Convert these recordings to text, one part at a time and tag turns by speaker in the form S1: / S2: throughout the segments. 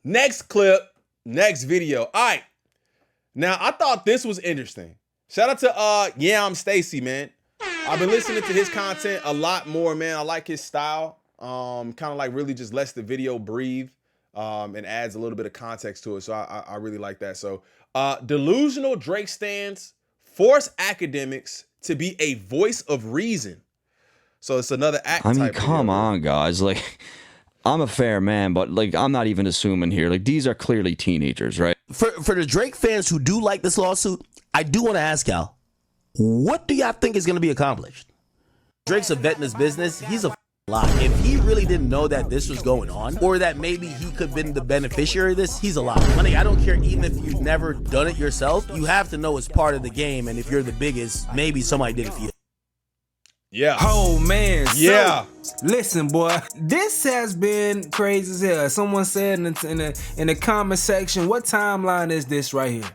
S1: Next clip, next video. All right. Now, I thought this was interesting. Shout out to Yeah, I'm Stacy, man. I've been listening to his content a lot more, man. I like his style. Kind of like really just lets the video breathe and adds a little bit of context to it. So I really like that. So delusional Drake stans force Akademiks to be a voice of reason. So it's another act.
S2: I mean, come on, guys. Like, I'm a fair man, but like, I'm not even assuming here. Like, these are clearly teenagers, right?
S3: For the Drake fans who do like this lawsuit, I do want to ask y'all, what do y'all think is going to be accomplished? Drake's a vet in his business. He's a lie. If he really didn't know that this was going on, or that maybe he could have been the beneficiary of this, he's a lie. Honey, I don't care even if you've never done it yourself. You have to know it's part of the game, and if you're the biggest, maybe somebody did it for you.
S1: Yeah.
S4: Oh, man.
S1: Yeah.
S4: So, listen, boy. This has been crazy as hell. Someone said in the comment section, what timeline is this right here?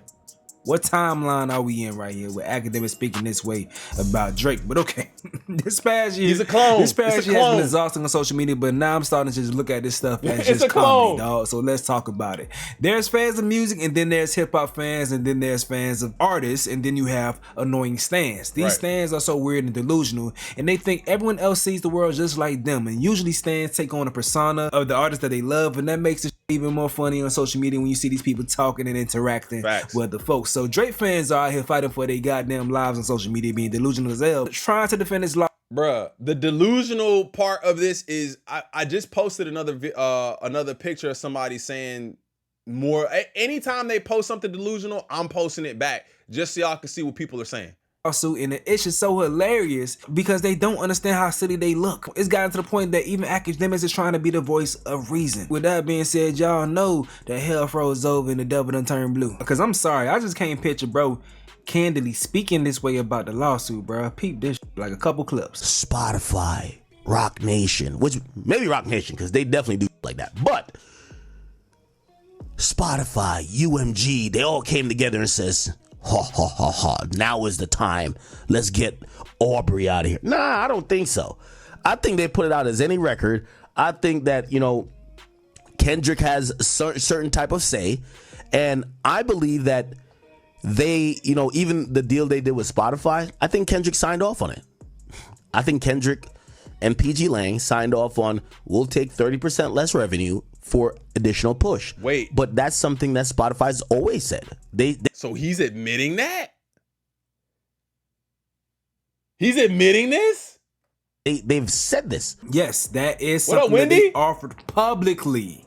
S4: What timeline are we in right here with Akademiks speaking this way about Drake? But okay, this past year,
S1: he's a clone.
S4: This past year has been exhausting on social media, but now I'm starting to just look at this stuff as
S1: it's
S4: just
S1: a
S4: comedy,
S1: clone.
S4: dog. So let's talk about it. There's fans of music, and then there's hip hop fans, and then there's fans of artists, and then you have annoying stans. These stans are so weird and delusional, and they think everyone else sees the world just like them. And usually stans take on a persona of the artist that they love, and that makes it even more funny on social media when you see these people talking and interacting with the folks. So Drake fans are out here fighting for their goddamn lives on social media, being delusional as hell, trying to defend his life.
S1: Bruh, the delusional part of this is I just posted another picture of somebody saying more. Anytime they post something delusional, I'm posting it back just so y'all can see what people are saying.
S4: And it's just so hilarious because they don't understand how silly they look. It's gotten to the point that even Akademiks is trying to be the voice of reason. With that being said, y'all know that hell froze over and the devil done turned blue. Because I'm sorry, I just can't picture bro candidly speaking this way about the lawsuit, bro. Peep this like a couple clips.
S3: Spotify, Rock Nation, which maybe Rock Nation because they definitely do like that. But Spotify, UMG, they all came together and says, ha ha ha ha, now is the time. Let's get Aubrey out of here. Nah, I don't think so. I think they put it out as any record. I think that, you know, Kendrick has a certain type of say. And I believe that they, you know, even the deal they did with Spotify, I think Kendrick signed off on it. I think Kendrick and PG Lang signed off on, we'll take 30% less revenue for additional push.
S1: Wait.
S3: But that's something that Spotify's always said.
S1: So he's admitting that? He's admitting this?
S3: They've said this.
S4: Yes, that is
S1: What up,
S4: something that
S1: Wendy?
S4: they offered publicly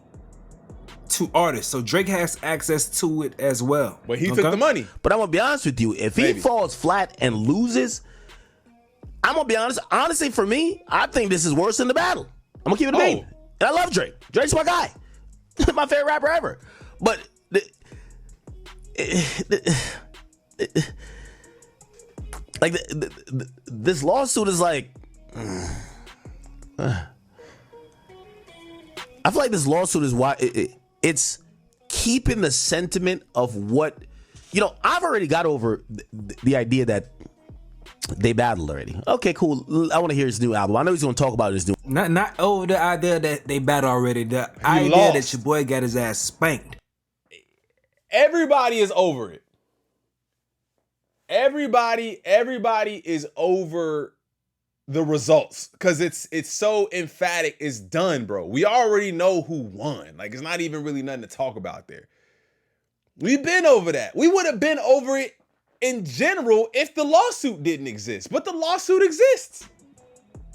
S4: to artists. So Drake has access to it as well.
S1: But he took the money.
S3: But I'm going to be honest with you. If he falls flat and loses, I'm going to be honest. Honestly, for me, I think this is worse than the battle. I'm going to keep it a bean. And I love Drake. Drake's my guy. My favorite rapper ever. But this lawsuit is like, I feel like this lawsuit is why it's keeping the sentiment of what, you know, I've already got over the idea that they battled already. Okay, cool. I want to hear his new album. I know he's going to talk about his new.
S4: Not over the idea that they battled already. The idea that your boy got his ass spanked.
S1: Everybody is over it. Everybody is over the results because it's so emphatic. It's done, bro. We already know who won. Like, it's not even really nothing to talk about there. We've been over that. We would have been over it in general if the lawsuit didn't exist, but the lawsuit exists.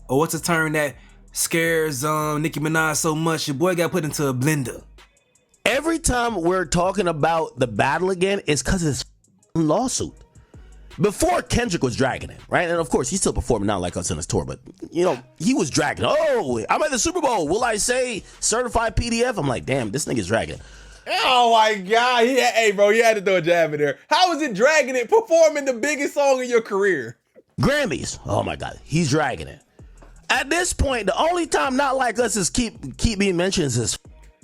S4: Or what's a term that scares Nicki Minaj so much? Your boy got put into a blender.
S3: Every time we're talking about the battle again, it's because of this lawsuit. Before, Kendrick was dragging it, right? And of course, he's still performing now like us on his tour, but, you know, he was dragging. Oh, I'm at the Super Bowl. Will I say certified PDF? I'm like, damn, this nigga's dragging.
S1: Oh my God. Hey, bro, you had to throw a jab in there. How is it dragging it performing the biggest song in your career?
S3: Grammys. Oh my God. He's dragging it. At this point, the only time Not Like Us is keep being mentioned is this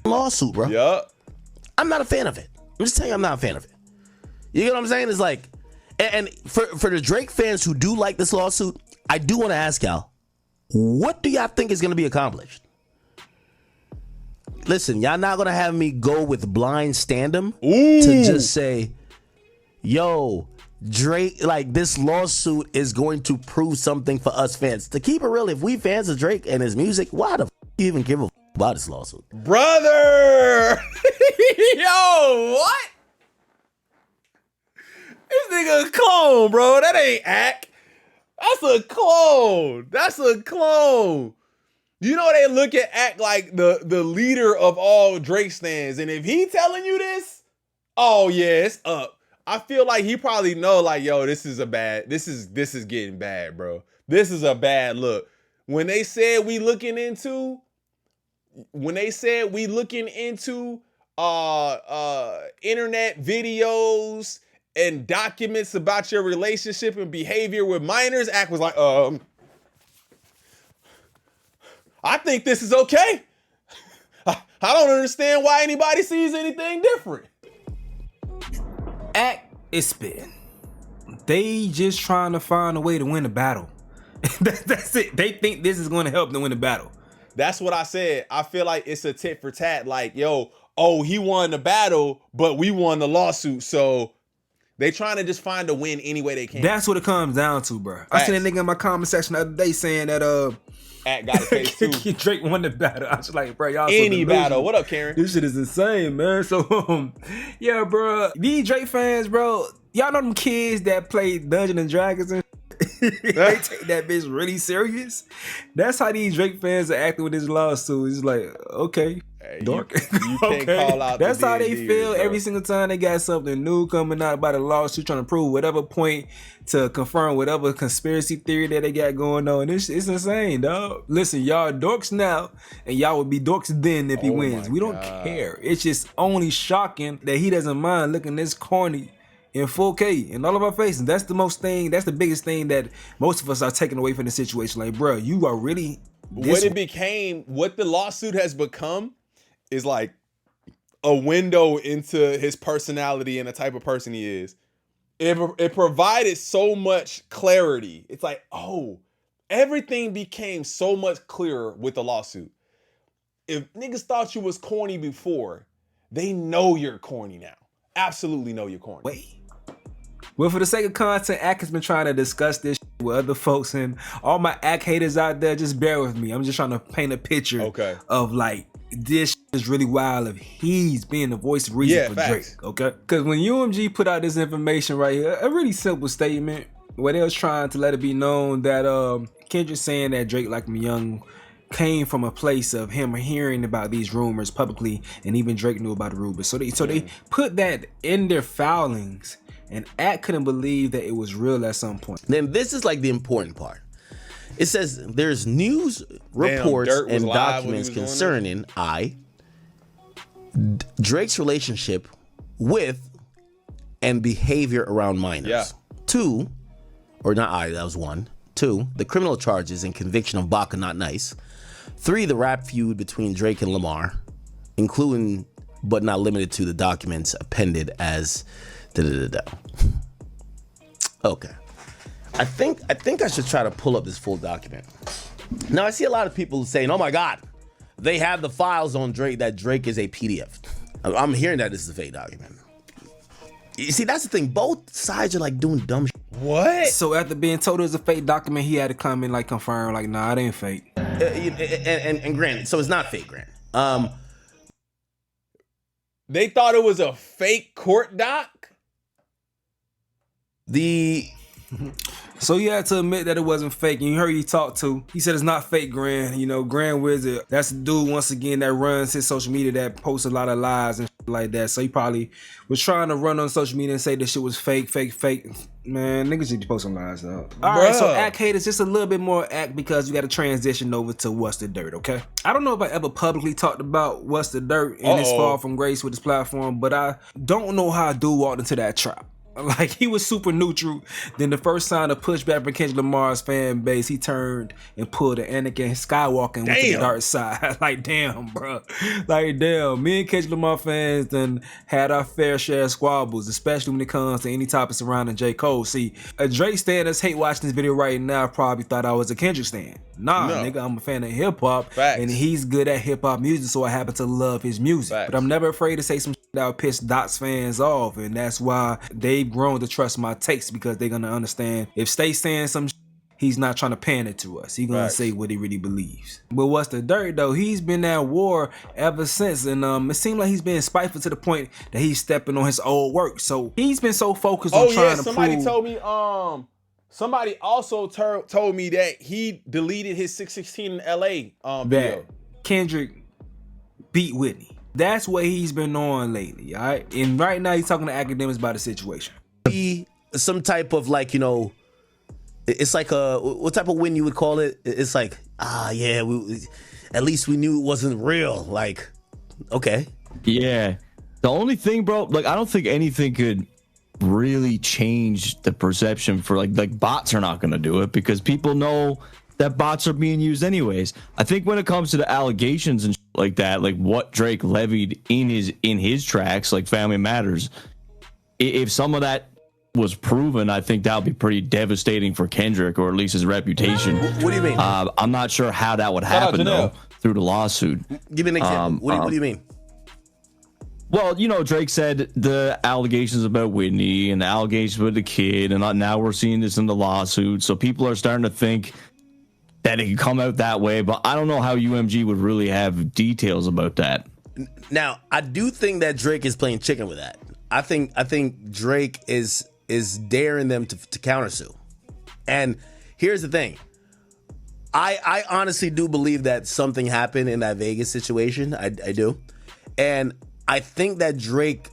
S3: lawsuit, bro.
S1: Yup.
S3: I'm not a fan of it. I'm just telling you, I'm not a fan of it. You get what I'm saying? It's like, and for the Drake fans who do like this lawsuit, I do want to ask y'all, what do y'all think is going to be accomplished? listen, y'all not gonna have me go with blind standum
S1: Ooh.
S3: to just say, yo, Drake, like this lawsuit is going to prove something for us fans. To keep it real, if we fans of Drake and his music, why the you even give a about this lawsuit?
S1: Brother! Yo, what? This nigga a clone, bro. That ain't Ack. That's a clone. That's a clone. You know they look at Ack like the leader of all Drake stans. And if he telling you this, oh yeah, it's up. I feel like he probably know like, yo, this is getting bad, bro. This is a bad look. When they said we looking into internet videos and documents about your relationship and behavior with minors, Ack was like, I think this is okay. I don't understand why anybody sees anything different.
S4: Act is spitting. They just trying to find a way to win the battle. That's it. They think this is going to help them win the battle.
S1: That's what I said. I feel like it's a tit for tat. Like, yo, oh, he won the battle, but we won the lawsuit. So they trying to just find a win any way they can.
S4: That's what it comes down to, bro. I seen a nigga in my comment section the other day saying that
S1: Ack got a case too.
S4: Drake won the battle. I was like, bro, y'all
S1: Any battle. What up, Karen?
S4: This shit is insane, man. So, yeah, bro. These Drake fans, bro, y'all know them kids that play Dungeons and Dragons and they take that bitch really serious. That's how these Drake fans are acting with this lawsuit. It's like, okay,
S1: hey,
S4: dark.
S1: You can't call out.
S4: That's how they
S1: D&D,
S4: feel
S1: bro.
S4: every single time they got something new coming out about a lawsuit, trying to prove whatever point to confirm whatever conspiracy theory that they got going on. It's insane, dog. Listen, y'all dorks now, and y'all would be dorks then if he wins. We don't care. It's just only shocking that he doesn't mind looking this corny in 4K in all of our faces. That's the biggest thing that most of us are taking away from the situation. Like, bro, you are really
S1: what the lawsuit has become is like a window into his personality and the type of person he is. It provided so much clarity. It's like, oh, everything became so much clearer with the lawsuit. If niggas thought you was corny before, they know you're corny now. Absolutely know you're corny.
S4: Wait. Well, for the sake of content, Ack has been trying to discuss this with other folks, and all my Ack haters out there, just bear with me. I'm just trying to paint a picture of like, this is really wild if he's being the voice of reason for Drake, okay? Because when UMG put out this information right here, a really simple statement where they was trying to let it be known that Kendrick saying that Drake like me young came from a place of him hearing about these rumors publicly, and even Drake knew about the rumors. So they put that in their filings, and Ack couldn't believe that it was real at some point.
S3: Then this is like the important part. It says there's news reports and documents concerning Drake's relationship with and behavior around minors.
S1: Yeah.
S3: 2, or not that was 1. 2, the criminal charges and conviction of Baka Not Nice. 3, the rap feud between Drake and Lamar, including but not limited to the documents appended as Okay. I think I should try to pull up this full document. Now I see a lot of people saying, "Oh my God, they have the files on Drake that Drake is a PDF." I'm hearing that this is a fake document. You see, that's the thing. Both sides are like doing dumb shit.
S1: What?
S4: So after being told it was a fake document, he had to come and like confirm, like, nah, it ain't fake.
S3: And granted, so it's not fake, granted.
S1: They thought it was a fake court doc?
S4: So you had to admit that it wasn't fake, and you heard he talked to. He said it's not fake, Grand. You know, Grand Wizard. That's the dude once again that runs his social media that posts a lot of lies and shit like that. So he probably was trying to run on social media and say this shit was fake. Man, niggas need to post some lies though. All right, so Ack haters, just a little bit more Ack because you got to transition over to What's the Dirt, okay? I don't know if I ever publicly talked about What's the Dirt in this Fall from Grace with this platform, but I don't know how a dude walked into that trap. Like, he was super neutral. Then the first sign of pushback from Kendrick Lamar's fan base, he turned and pulled an Anakin Skywalker and went to the dark side. Like, damn, bro. Like, damn. Me and Kendrick Lamar fans done had our fair share of squabbles, especially when it comes to any topic surrounding J. Cole. See, a Drake stan that's hate watching this video right now probably thought I was a Kendrick stan. Nah, nigga, I'm a fan of hip-hop. And he's good at hip-hop music, so I happen to love his music. But I'm never afraid to say some shit that will piss Dots fans off, and that's why they've grown to trust my takes, because they're gonna understand if Stay saying some shit, he's not trying to pander to us. He's gonna say what he really believes. But what's the dirt though? He's been at war ever since, and it seemed like he's been spiteful to the point that he's stepping on his old work. So he's been so focused on trying to
S1: somebody told me somebody also told me that he deleted his 616 in LA video.
S4: Kendrick beat Whitney. That's what he's been on lately, all right? And right now he's talking to Akademiks about the situation.
S3: Some type of, like, you know, it's like what type of win you would call it? It's like, yeah, at least we knew it wasn't real. Like, okay.
S2: Yeah. The only thing, bro, like, I don't think anything could really change the perception for like bots are not going to do it, because people know that bots are being used anyways. I think when it comes to the allegations and like that, like what Drake levied in his tracks, like Family Matters, if some of that was proven, I think that would be pretty devastating for Kendrick, or at least his reputation.
S3: What do you mean?
S2: I'm not sure how that would happen though through the lawsuit.
S3: Give me an example. What do you mean?
S2: Well, you know, Drake said the allegations about Whitney and the allegations with the kid, and now we're seeing this in the lawsuit. So people are starting to think that it could come out that way, but I don't know how UMG would really have details about that.
S3: Now, I do think that Drake is playing chicken with that. I think Drake is daring them to countersue. And here's the thing. I honestly do believe that something happened in that Vegas situation. I do. And I think that Drake,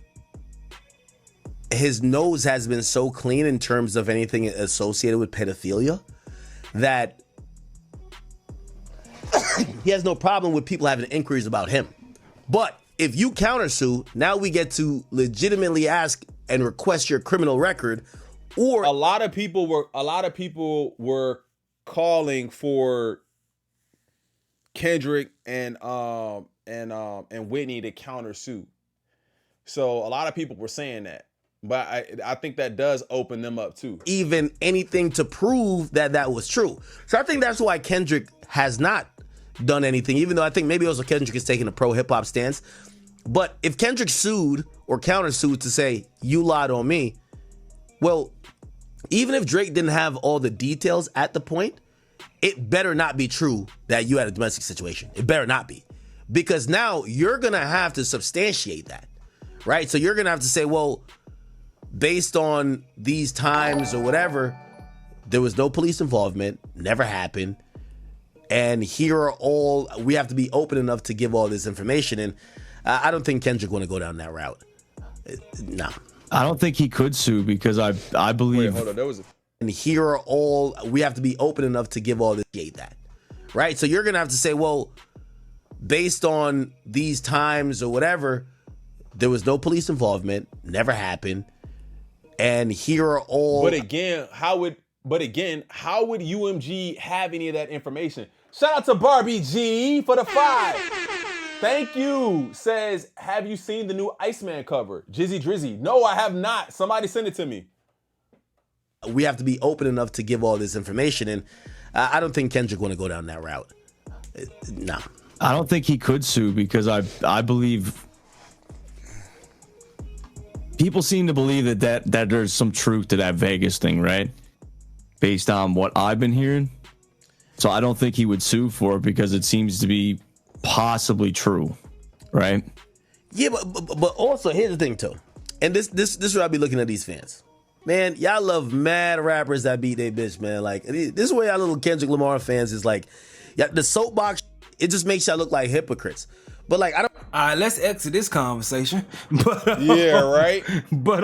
S3: his nose has been so clean in terms of anything associated with pedophilia that he has no problem with people having inquiries about him. But if you countersue, now we get to legitimately ask and request your criminal record. Or
S1: a lot of people were calling for Kendrick and Whitney to countersue. So a lot of people were saying that, but I think that does open them up too.
S3: Even anything to prove that was true. So I think that's why Kendrick has not done anything, even though I think maybe also Kendrick is taking a pro hip hop stance. But if Kendrick sued or countersued to say, you lied on me, well, even if Drake didn't have all the details at the point, it better not be true that you had a domestic situation. It better not be. Because now you're going to have to substantiate that, right? So you're going to have to say, well, based on these times or whatever, there was no police involvement, never happened. And here are all, we have to be open enough to give all this information. And I don't think Kendrick want to go down that route. No.
S2: I don't think he could sue, because I believe.
S1: Wait, hold on. There was
S3: and here are all, we have to be open enough to give all this, that, right? So you're going to have to say, well, based on these times or whatever, there was no police involvement, never happened. And here are all.
S1: But again, how would UMG have any of that information? Shout out to Barbie G for the 5. Thank you. Says, have you seen the new Iceman cover? Jizzy Drizzy. No, I have not. Somebody send it to me.
S3: We have to be open enough to give all this information. And I don't think Kendrick want to go down that route. No.
S2: I don't think he could sue, because I believe people seem to believe that there's some truth to that Vegas thing, right? Based on what I've been hearing. So I don't think he would sue for it, because it seems to be possibly true, right?
S3: Yeah, but also here's the thing too. And this is where I be looking at these fans. Man, y'all love mad rappers that beat their bitch, man. Like, this is where y'all little Kendrick Lamar fans is like, yeah, the soapbox, it just makes y'all look like hypocrites. But like, I don't.
S4: All right, let's exit this conversation. But,
S1: yeah, right.
S4: But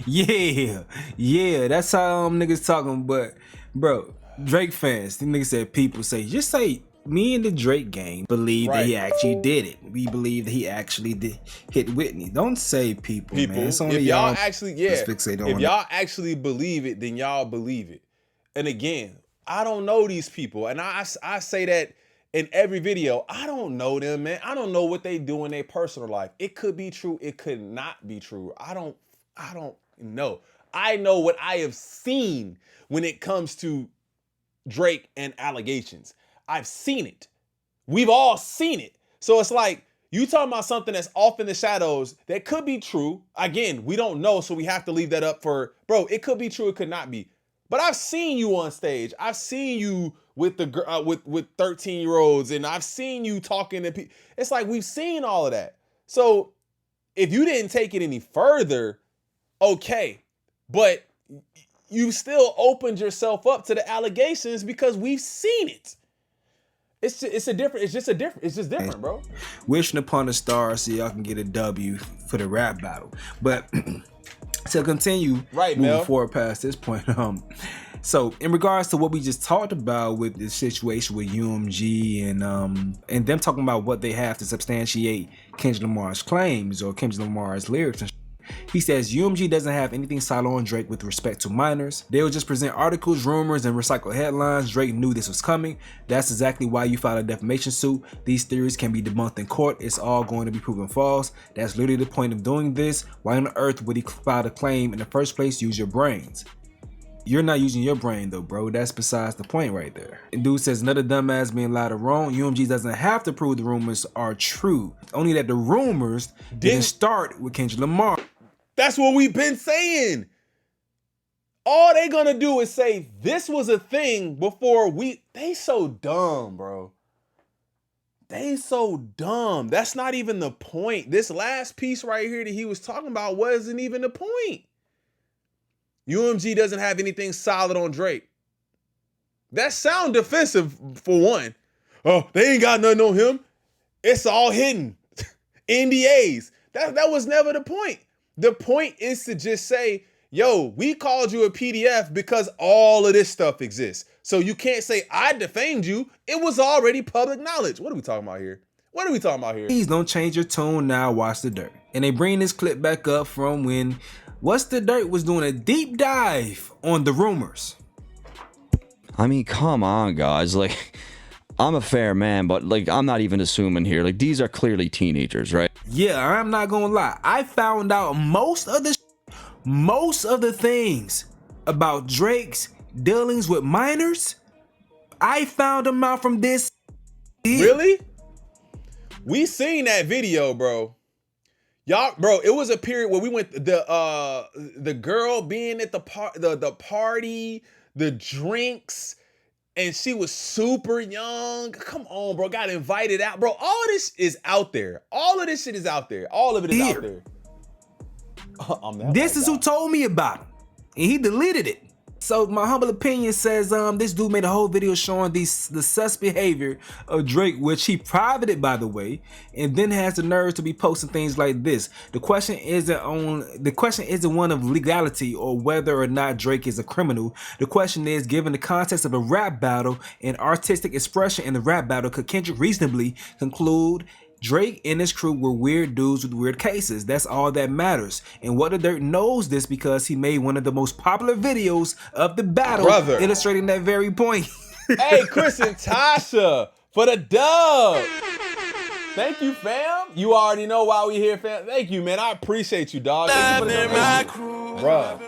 S4: yeah, that's how niggas talking. But bro, Drake fans, these niggas said people say, just say me and the Drake gang believe that
S1: Right.
S4: he actually did it. We believe that he actually did hit Whitney. Don't say people, man. It's only
S1: if y'all
S4: y'all
S1: actually,
S4: that's fixated on
S1: if
S4: it.
S1: y'all actually believe it, then y'all believe it. And again, I don't know these people, and I say that in every video. I don't know them, man. I don't know what they do in their personal life. It could be true. It could not be true. I don't know. I know what I have seen when it comes to Drake and allegations. I've seen it. We've all seen it. So it's like, you talking about something that's off in the shadows that could be true. Again, we don't know, so we have to leave that up for, bro, it could be true, it could not be. But I've seen you on stage. I've seen you with the with 13-year-olds, and I've seen you talking to people. It's like, we've seen all of that. So if you didn't take it any further, okay. But you still opened yourself up to the allegations because we've seen it. It's just different, bro.
S4: Wishing upon a star so y'all can get a W for the rap battle. But to continue moving
S1: Mel.
S4: forward past this point, so in regards to what we just talked about with the situation with UMG and them talking about what they have to substantiate Kendrick Lamar's claims or Kendrick Lamar's lyrics and he says UMG doesn't have anything solid on Drake with respect to minors. They will just present articles, rumors, and recycle headlines. Drake knew this was coming. That's exactly why you filed a defamation suit. These theories can be debunked in court. It's all going to be proven false. That's literally the point of doing this. Why on earth would he file a claim in the first place? Use your brains. You're not using your brain though, bro. That's besides the point right there. And dude says another dumbass being loud or wrong. UMG doesn't have to prove the rumors are true. Only that the rumors didn't start with Kendrick Lamar.
S1: That's what we've been saying. All they gonna do is say this was a thing before they so dumb, bro. They so dumb. That's not even the point. This last piece right here that he was talking about wasn't even the point. UMG doesn't have anything solid on Drake. That sound defensive for one. Oh, they ain't got nothing on him. It's all hidden. NDAs. That was never the point. The point is to just say, yo, we called you a PDF because all of this stuff exists. So you can't say I defamed you. It was already public knowledge. What are we talking about here?
S4: Please don't change your tone now. Watch the dirt. And they bring this clip back up from when What's the Dirt was doing a deep dive on the rumors.
S2: I mean, come on, guys. Like, I'm a fair man, but like, I'm not even assuming here. Like, these are clearly teenagers, right?
S4: Yeah, I'm not gonna lie. I found out most of the things about Drake's dealings with minors. I found them out from this.
S1: Really? We seen that video, bro. Y'all, bro, it was a period where we went the girl being at the party, the drinks, and she was super young. Come on, bro. Got invited out. Bro, all this is out there. All of this shit is out there. All of it is out there.
S4: This is who told me about him. And he deleted it. So my humble opinion says this dude made a whole video showing the sus behavior of Drake, which he privated, by the way, and then has the nerve to be posting things like this. The question isn't one of legality or whether or not Drake is a criminal. The question is, given the context of a rap battle and artistic expression in the rap battle, could Kendrick reasonably conclude Drake and his crew were weird dudes with weird cases? That's all that matters. And What the Dirt knows this because he made one of the most popular videos of the battle, illustrating that very point.
S1: Hey, Chris and Tasha for the dub. Thank you, fam. You already know why we here, fam. Thank you, man. I appreciate you, dog. Bruh.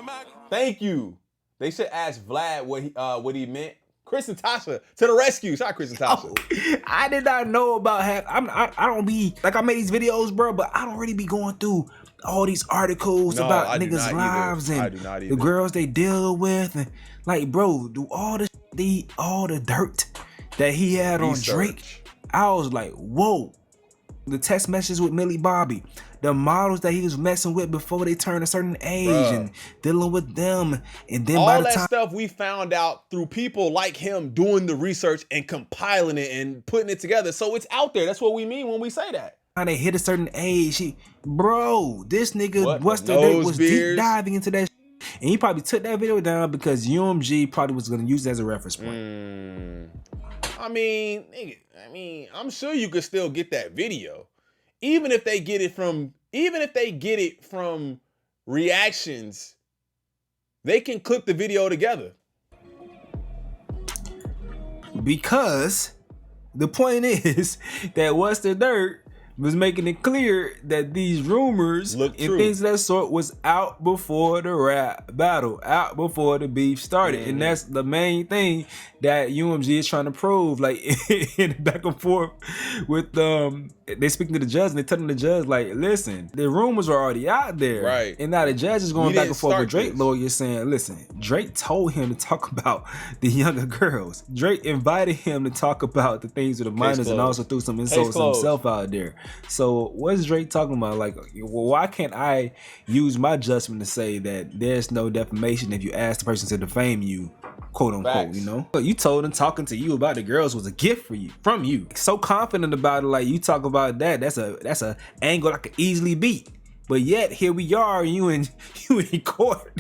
S1: Thank you. They should ask Vlad what he meant. Chris and Tasha to the rescue. Shout out Chris and Tasha.
S4: Oh, I did not know about I don't be like, I made these videos, bro, but I don't really be going through all these articles about niggas' lives and the girls they deal with, and like, bro, do all the dirt that he had on Drake. I was like, whoa. The text messages with Millie Bobby, the models that he was messing with before they turned a certain age, and dealing with them, and then
S1: all by the time stuff we found out through people like him doing the research and compiling it and putting it together. So it's out there. That's what we mean when we say that.
S4: They hit a certain age. This nigga, What's the Dirt was deep diving into that shit. And he probably took that video down because UMG probably was gonna use it as a reference point.
S1: I mean, nigga, I'm sure you could still get that video. Even if they get it from reactions, they can clip the video together.
S4: Because the point is that What's the Dirt was making it clear that these rumors and things of that sort was out before the rap battle, out before the beef started. And that's the main thing that UMG is trying to prove, like in the back and forth with they speaking to the judge and they telling the judge, like, listen, the rumors are already out there.
S1: Right.
S4: And now the judge is going back and forth with Drake lawyers saying, listen, Drake told him to talk about the younger girls. Drake invited him to talk about the things with the minors and also threw some insults himself out there. So what's Drake talking about? Like, well, why can't I use my judgment to say that there's no defamation if you ask the person to defame you, quote unquote? Facts. You know, you told him talking to you about the girls was a gift from you. So confident about it, like you talk about that. That's a angle I could easily beat. But yet here we are, you in court.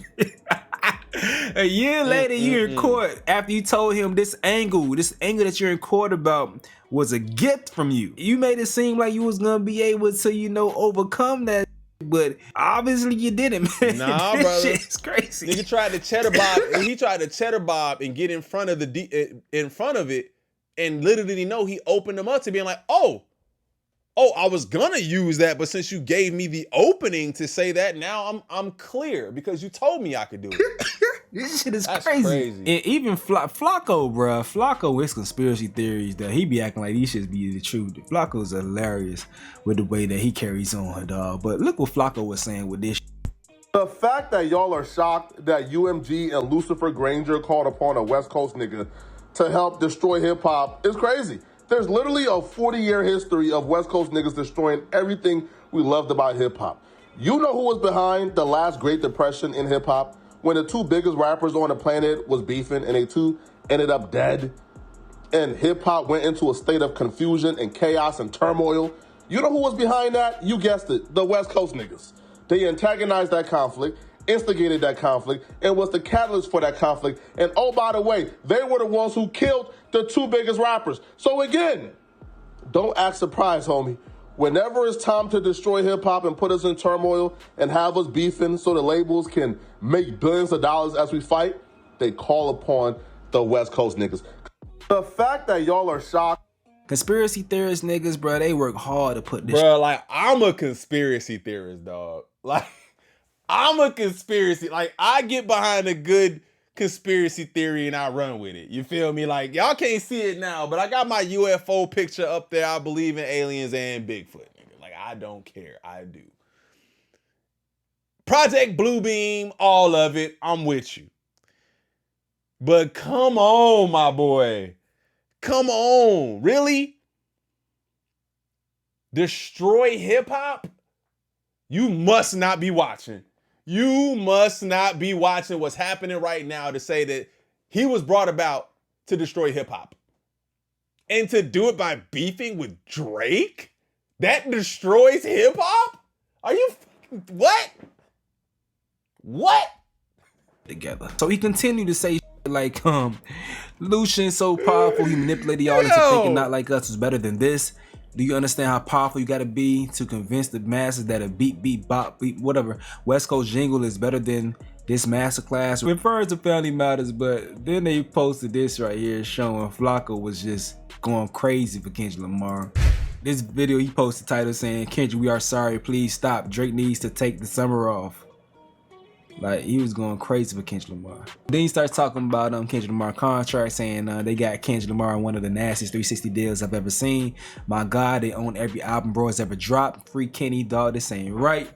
S4: A year later, you're in court after you told him this angle that you're in court about was a gift from you. You made it seem like you was gonna be able to, you know, overcome that, but obviously you didn't, man.
S1: Nah,
S4: this
S1: brother.
S4: shit is crazy.
S1: Nigga tried to cheddar bob, and he tried to cheddar bob and get in front of it, and literally he opened them up to being like, oh, I was gonna use that, but since you gave me the opening to say that, now I'm clear because you told me I could do it.
S4: This shit is crazy. And even Flacco, bro. Flacco with conspiracy theories that he be acting like these shits be the truth. Flacco's hilarious with the way that he carries on, dog. But look what Flacco was saying with this.
S5: The fact that y'all are shocked that UMG and Lucifer Granger called upon a West Coast nigga to help destroy hip hop is crazy. There's literally a 40-year history of West Coast niggas destroying everything we loved about hip hop. You know who was behind the last Great Depression in hip hop? When the two biggest rappers on the planet was beefing and they two ended up dead and hip hop went into a state of confusion and chaos and turmoil. You know who was behind that? You guessed it, the West Coast niggas. They antagonized that conflict, instigated that conflict, and was the catalyst for that conflict. And oh, by the way, they were the ones who killed the two biggest rappers. So again, don't act surprised, homie. Whenever it's time to destroy hip-hop and put us in turmoil and have us beefing so the labels can make billions of dollars as we fight, they call upon the West Coast niggas. The fact that y'all are shocked.
S4: Conspiracy theorist niggas, bro, they work hard to put this.
S1: Bro, like, I'm a conspiracy theorist, dog. Like, I'm a conspiracy. Like, I get behind a good conspiracy theory and I run with it. You feel me? Like, y'all can't see it now, but I got my UFO picture up there. I believe in aliens and Bigfoot, nigga. Like, I don't care. I do. Project Bluebeam, all of it. I'm with you. But come on, my boy. Come on. Really? Destroy hip hop? You must not be watching. You must not be watching what's happening right now to say that he was brought about to destroy hip hop. And to do it by beefing with Drake? That destroys hip hop? Are you what? What?
S4: Together. So he continued to say like, Lucian's so powerful, he manipulated y'all into thinking not like us is better than this. Do you understand how powerful you gotta be to convince the masses that a beat, bop, beat, whatever, West Coast jingle is better than this masterclass? Refers to Family Matters, but then they posted this right here showing Flacco was just going crazy for Kendrick Lamar. This video he posted title saying, Kendrick, we are sorry, please stop. Drake needs to take the summer off. Like, he was going crazy for Kendrick Lamar. Then he starts talking about Kendrick Lamar contract, saying they got Kendrick Lamar on one of the nastiest 360 deals I've ever seen. My God, they own every album bro has ever dropped. Free Kenny, dog, this ain't right.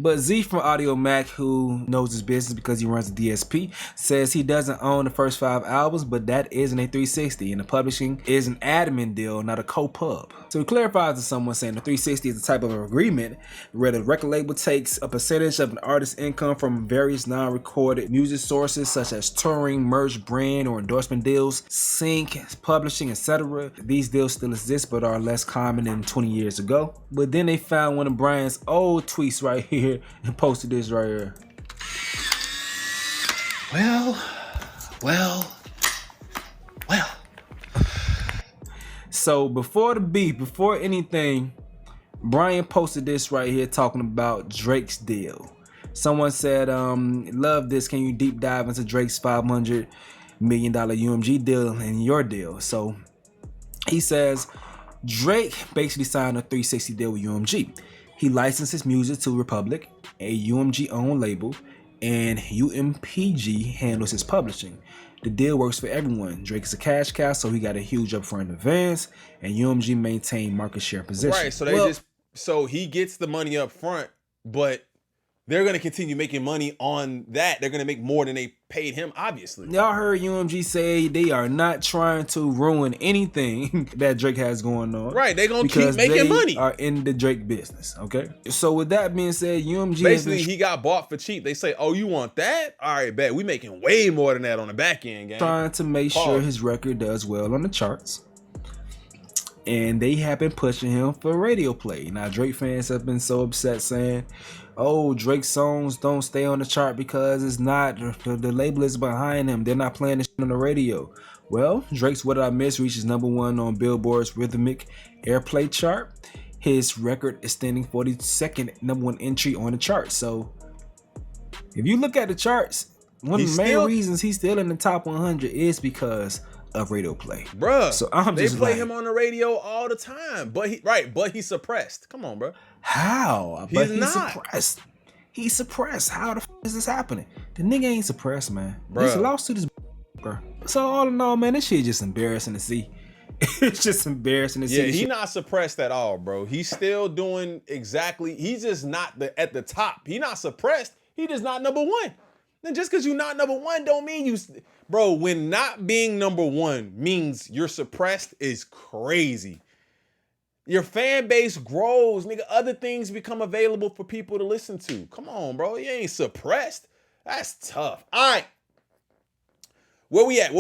S4: But Z from Audio Mac, who knows his business because he runs a DSP, says he doesn't own the first 5 albums, but that isn't a 360, and the publishing is an admin deal, not a co-pub. So he clarifies to someone saying the 360 is a type of agreement where the record label takes a percentage of an artist's income from various non-recorded music sources such as touring, merch, brand, or endorsement deals, sync, publishing, etc. These deals still exist but are less common than 20 years ago. But then they found one of Brian's old tweets right here and posted this right here.
S6: Well.
S4: So before the beef, before anything, Brian posted this right here talking about Drake's deal. Someone said, love this. Can you deep dive into Drake's $500 million UMG deal and your deal? So he says, Drake basically signed a 360 deal with UMG. He licensed his music to Republic, a UMG-owned label, and UMPG handles his publishing. The deal works for everyone. Drake is a cash cow, so he got a huge upfront advance, and UMG maintained market share position.
S1: Right, so he gets the money up front, but they're going to continue making money on that. They're going to make more than they paid him, obviously.
S4: Y'all heard UMG say they are not trying to ruin anything that Drake has going on.
S1: Right, they're going to keep making money.
S4: Are in the Drake business, okay? So with that being said, UMG
S1: basically he got bought for cheap. They say, "Oh, you want that? All right, bet. We making way more than that on the back end, gang."
S4: Trying to make sure his record does well on the charts. And they have been pushing him for radio play. Now, Drake fans have been so upset saying, oh, Drake's songs don't stay on the chart because it's not, the label is behind them. They're not playing this shit on the radio. Well, Drake's What Did I Miss reaches #1 on Billboard's rhythmic airplay chart. His record is standing 42nd #1 entry on the chart. So, if you look at the charts, one of the main reasons he's still in the top 100 is because of radio play,
S1: bruh.
S4: So they
S1: play him on the radio all the time, but he's suppressed. Come on, bro.
S4: How?
S1: He's not
S4: suppressed. He's suppressed. How the f is this happening? The nigga ain't suppressed, man.
S1: Bruh.
S4: This lawsuit is, bro. So all in all, man, this shit just embarrassing to see. It's just embarrassing to see.
S1: Yeah, he's not suppressed at all, bro. He's still doing exactly. He's just not at the top. He's not suppressed. He just not #1. Then just because you're not #1 don't mean you. Bro, when not being #1 means you're suppressed is crazy. Your fan base grows, nigga. Other things become available for people to listen to. Come on, bro. You ain't suppressed. That's tough. All right. Where we at?